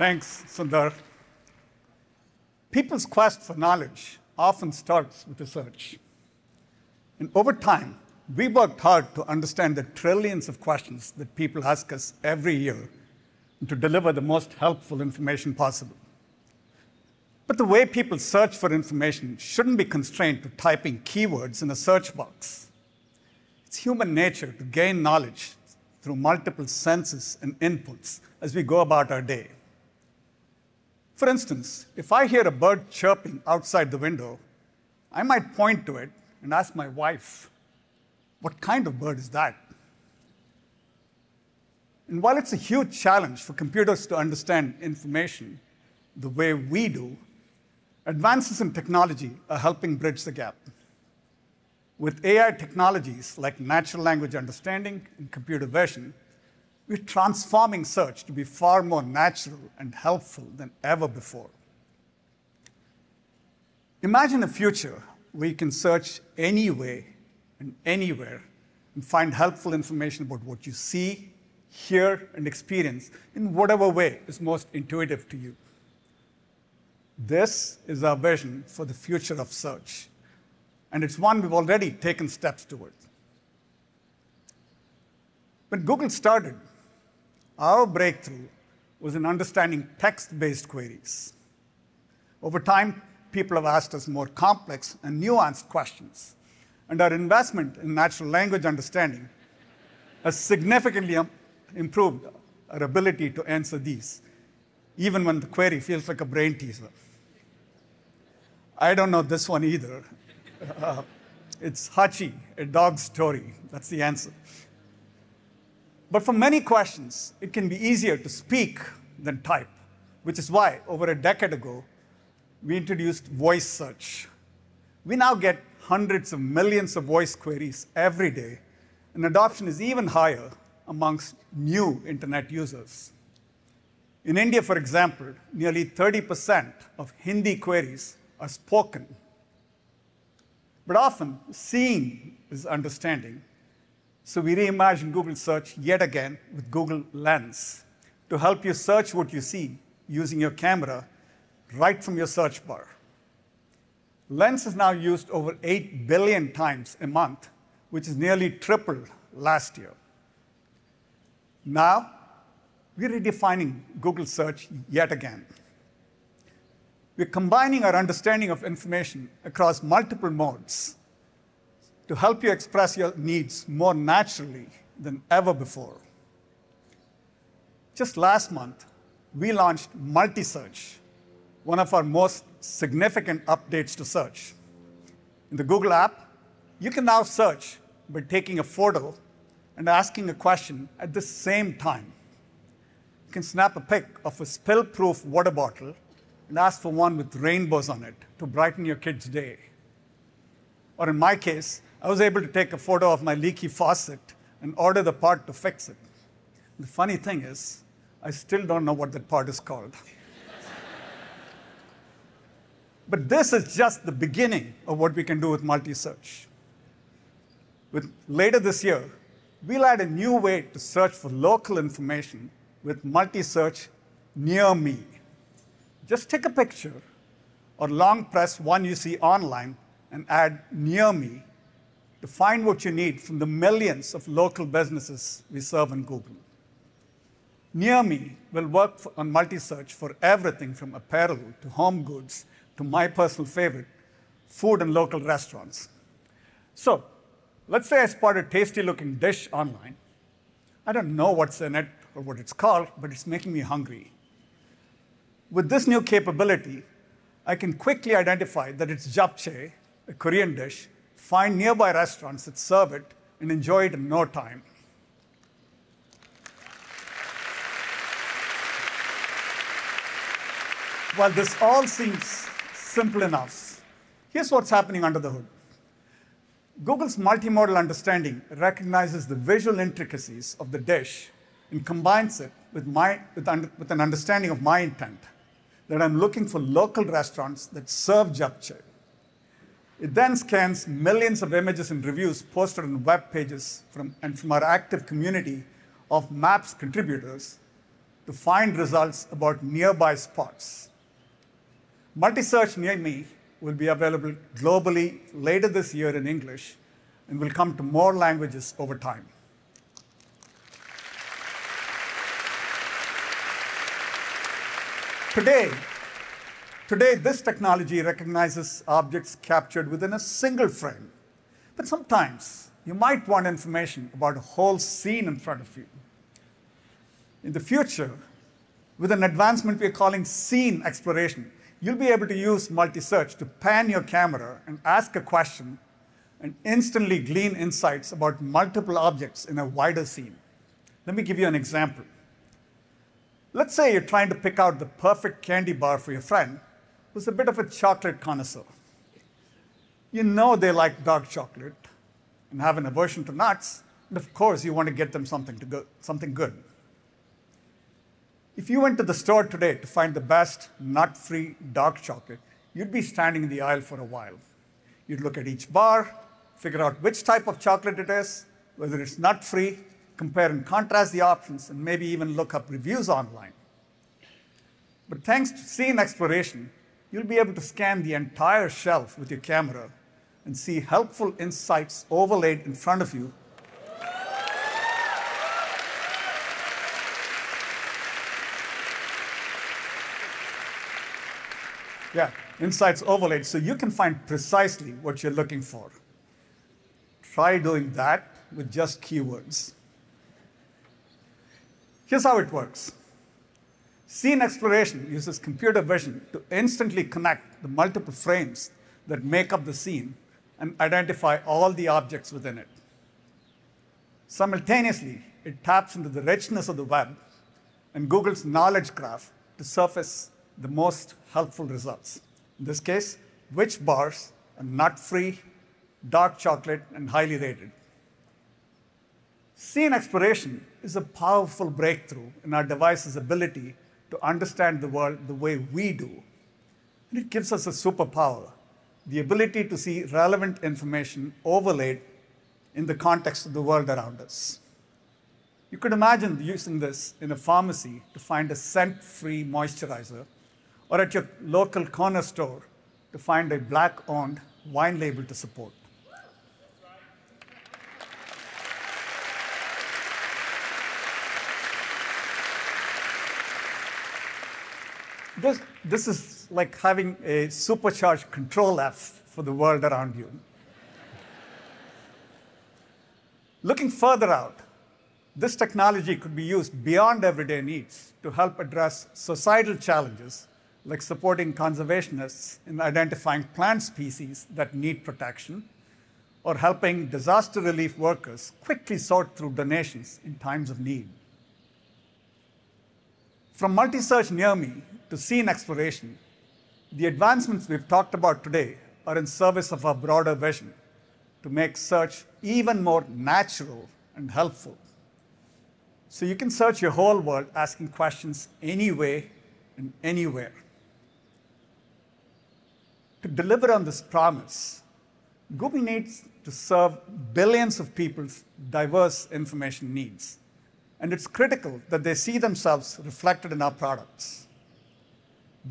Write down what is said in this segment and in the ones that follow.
Thanks, Sundar. People's quest for knowledge often starts with research. And over time, we worked hard to understand the trillions of questions that people ask us every year and to deliver the most helpful information possible. But the way people search for information shouldn't be constrained to typing keywords in a search box. It's human nature to gain knowledge through multiple senses and inputs as we go about our day. For instance, if I hear a bird chirping outside the window, I might point to it and ask my wife, what kind of bird is that? And while it's a huge challenge for computers to understand information the way we do, advances in technology are helping bridge the gap. With AI technologies like natural language understanding and computer vision, we're transforming search to be far more natural and helpful than ever before. Imagine a future where you can search any way and anywhere and find helpful information about what you see, hear, and experience in whatever way is most intuitive to you. This is our vision for the future of search, and it's one we've already taken steps towards. When Google started, our breakthrough was in understanding text-based queries. Over time, people have asked us more complex and nuanced questions, and our investment in natural language understanding has significantly improved our ability to answer these, even when the query feels like a brain teaser. I don't know this one either. It's Hachi, a dog's story. That's the answer. But for many questions, it can be easier to speak than type, which is why, over a decade ago, we introduced voice search. We now get hundreds of millions of voice queries every day, and adoption is even higher amongst new internet users. In India, for example, nearly 30% of Hindi queries are spoken. But often, seeing is understanding. So we reimagined Google Search yet again with Google Lens to help you search what you see using your camera right from your search bar. Lens is now used over 8 billion times a month, which is nearly tripled last year. Now, we're redefining Google Search yet again. We're combining our understanding of information across multiple modes to help you express your needs more naturally than ever before. Just last month, we launched multi-search, one of our most significant updates to search. In the Google app, you can now search by taking a photo and asking a question at the same time. You can snap a pic of a spill-proof water bottle and ask for one with rainbows on it to brighten your kid's day. Or in my case, I was able to take a photo of my leaky faucet and order the part to fix it. The funny thing is, I still don't know what that part is called. But this is just the beginning of what we can do with multi-search. Later this year, we'll add a new way to search for local information with multi-search near me. Just take a picture or long press one you see online and add near me to find what you need from the millions of local businesses we serve in Google. Near me will work on multi-search for everything from apparel to home goods to my personal favorite, food and local restaurants. So let's say I spot a tasty-looking dish online. I don't know what's in it or what it's called, but it's making me hungry. With this new capability, I can quickly identify that it's japchae, a Korean dish, find nearby restaurants that serve it, and enjoy it in no time. While this all seems simple enough, here's what's happening under the hood. Google's multimodal understanding recognizes the visual intricacies of the dish and combines it with an understanding of my intent, that I'm looking for local restaurants that serve japchae. It then scans millions of images and reviews posted on web pages from our active community of Maps contributors to find results about nearby spots. Multi-search near me will be available globally later this year in English and will come to more languages over time. Today, this technology recognizes objects captured within a single frame. But sometimes, you might want information about a whole scene in front of you. In the future, with an advancement we're calling scene exploration, you'll be able to use multi-search to pan your camera and ask a question and instantly glean insights about multiple objects in a wider scene. Let me give you an example. Let's say you're trying to pick out the perfect candy bar for your friend who's a bit of a chocolate connoisseur. You know they like dark chocolate and have an aversion to nuts, and of course you want to get them something good. If you went to the store today to find the best nut-free dark chocolate, you'd be standing in the aisle for a while. You'd look at each bar, figure out which type of chocolate it is, whether it's nut-free, compare and contrast the options, and maybe even look up reviews online. But thanks to scene exploration, you'll be able to scan the entire shelf with your camera and see helpful insights overlaid in front of you. Yeah, insights overlaid, so you can find precisely what you're looking for. Try doing that with just keywords. Here's how it works. Scene exploration uses computer vision to instantly connect the multiple frames that make up the scene and identify all the objects within it. Simultaneously, it taps into the richness of the web and Google's knowledge graph to surface the most helpful results. In this case, which bars are nut-free, dark chocolate, and highly rated. Scene exploration is a powerful breakthrough in our device's ability to understand the world the way we do. And it gives us a superpower, the ability to see relevant information overlaid in the context of the world around us. You could imagine using this in a pharmacy to find a scent-free moisturizer, or at your local corner store to find a Black-owned wine label to support. This is like having a supercharged Control F for the world around you. Looking further out, this technology could be used beyond everyday needs to help address societal challenges like supporting conservationists in identifying plant species that need protection, or helping disaster relief workers quickly sort through donations in times of need. From multi-search near me to scene exploration, the advancements we've talked about today are in service of our broader vision to make search even more natural and helpful. So you can search your whole world asking questions anyway and anywhere. To deliver on this promise, Google needs to serve billions of people's diverse information needs. And it's critical that they see themselves reflected in our products.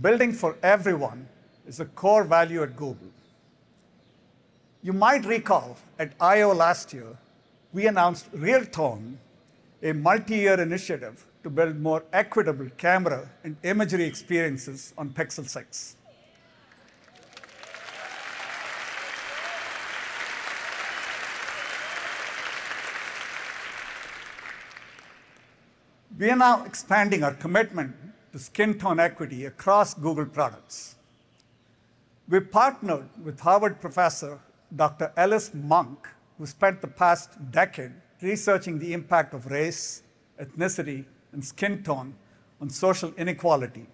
Building for everyone is a core value at Google. You might recall at I/O last year, we announced Real Tone, a multi-year initiative to build more equitable camera and imagery experiences on Pixel 6. We are now expanding our commitment to skin tone equity across Google products. We've partnered with Harvard professor Dr. Ellis Monk, who spent the past decade researching the impact of race, ethnicity, and skin tone on social inequality.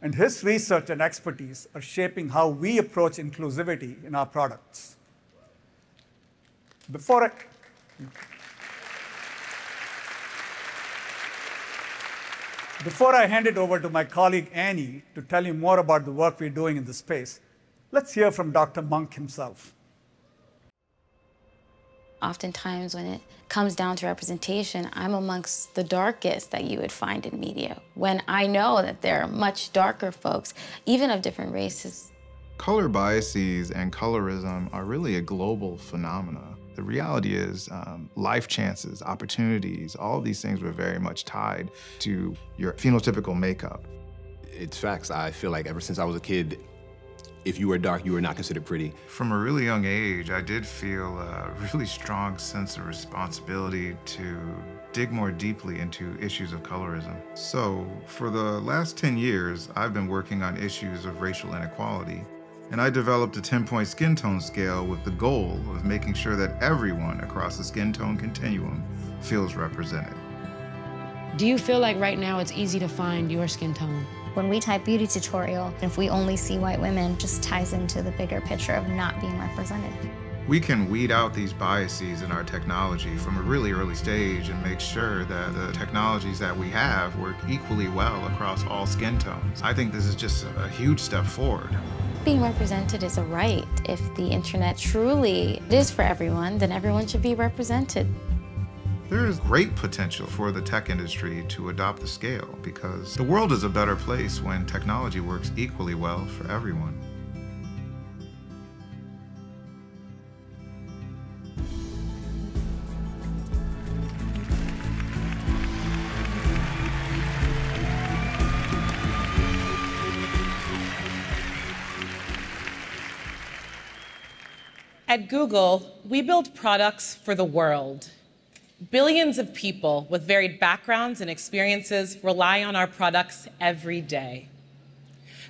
And his research and expertise are shaping how we approach inclusivity in our products. Before I hand it over to my colleague Annie to tell you more about the work we're doing in this space, let's hear from Dr. Monk himself. Oftentimes when it comes down to representation, I'm amongst the darkest that you would find in media, when I know that there are much darker folks, even of different races. Color biases and colorism are really a global phenomenon. The reality is life chances, opportunities, all of these things were very much tied to your phenotypical makeup. It's facts. I feel like ever since I was a kid, if you were dark, you were not considered pretty. From a really young age, I did feel a really strong sense of responsibility to dig more deeply into issues of colorism. So for the last 10 years, I've been working on issues of racial inequality. And I developed a 10-point skin tone scale with the goal of making sure that everyone across the skin tone continuum feels represented. Do you feel like right now it's easy to find your skin tone? When we type beauty tutorial, if we only see white women, just ties into the bigger picture of not being represented. We can weed out these biases in our technology from a really early stage and make sure that the technologies that we have work equally well across all skin tones. I think this is just a huge step forward. Being represented is a right. If the internet truly is for everyone, then everyone should be represented. There is great potential for the tech industry to adopt the scale because the world is a better place when technology works equally well for everyone. At Google, we build products for the world. Billions of people with varied backgrounds and experiences rely on our products every day.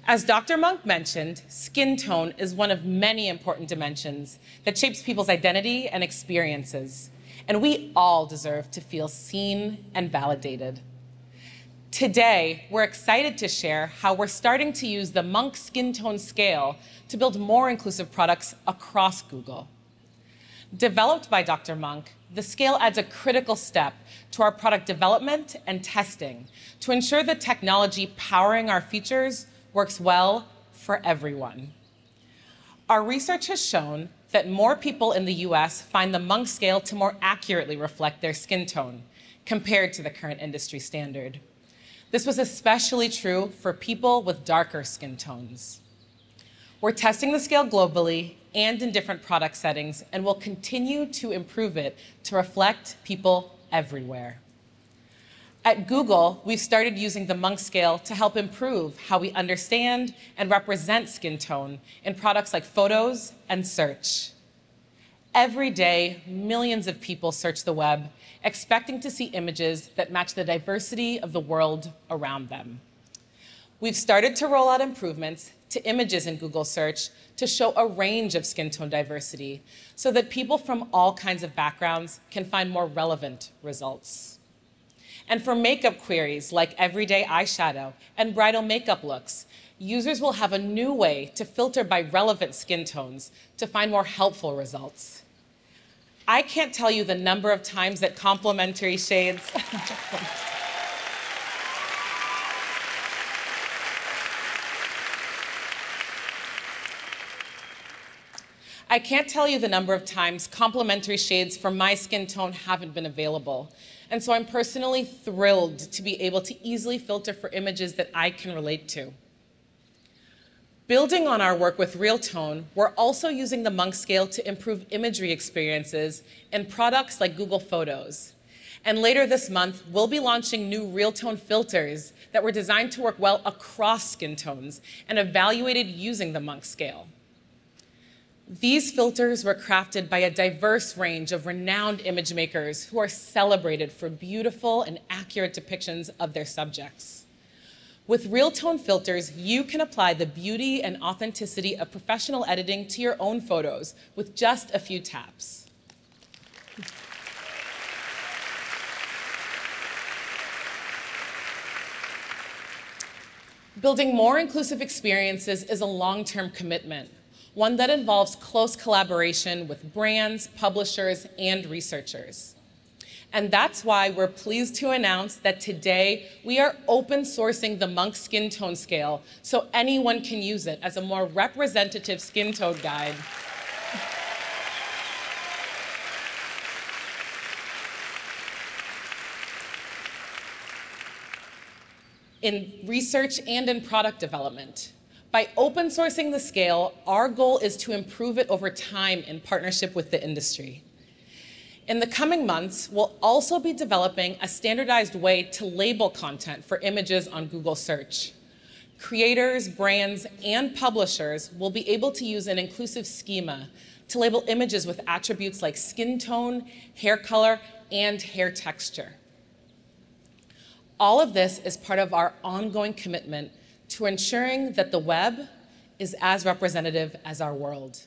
As Dr. Monk mentioned, skin tone is one of many important dimensions that shapes people's identity and experiences, and we all deserve to feel seen and validated. Today, we're excited to share how we're starting to use the Monk Skin Tone Scale to build more inclusive products across Google. Developed by Dr. Monk, the scale adds a critical step to our product development and testing to ensure the technology powering our features works well for everyone. Our research has shown that more people in the US find the Monk scale to more accurately reflect their skin tone compared to the current industry standard. This was especially true for people with darker skin tones. We're testing the scale globally and in different product settings, and we'll continue to improve it to reflect people everywhere. At Google, we've started using the Monk scale to help improve how we understand and represent skin tone in products like photos and search. Every day, millions of people search the web, expecting to see images that match the diversity of the world around them. We've started to roll out improvements to images in Google search to show a range of skin tone diversity so that people from all kinds of backgrounds can find more relevant results. And for makeup queries like everyday eyeshadow and bridal makeup looks, users will have a new way to filter by relevant skin tones to find more helpful results. I can't tell you the number of times that complementary shades I can't tell you the number of times complementary shades for my skin tone haven't been available. And so I'm personally thrilled to be able to easily filter for images that I can relate to. Building on our work with Real Tone, we're also using the Monk scale to improve imagery experiences in products like Google Photos. And later this month, we'll be launching new Real Tone filters that were designed to work well across skin tones and evaluated using the Monk scale. These filters were crafted by a diverse range of renowned image makers who are celebrated for beautiful and accurate depictions of their subjects. With Real Tone filters, you can apply the beauty and authenticity of professional editing to your own photos with just a few taps. Building more inclusive experiences is a long-term commitment, one that involves close collaboration with brands, publishers, and researchers. And that's why we're pleased to announce that today we are open sourcing the Monk Skin Tone Scale so anyone can use it as a more representative skin tone guide. in research and in product development. By open sourcing the scale, our goal is to improve it over time in partnership with the industry. In the coming months, we'll also be developing a standardized way to label content for images on Google Search. Creators, brands, and publishers will be able to use an inclusive schema to label images with attributes like skin tone, hair color, and hair texture. All of this is part of our ongoing commitment to ensuring that the web is as representative as our world.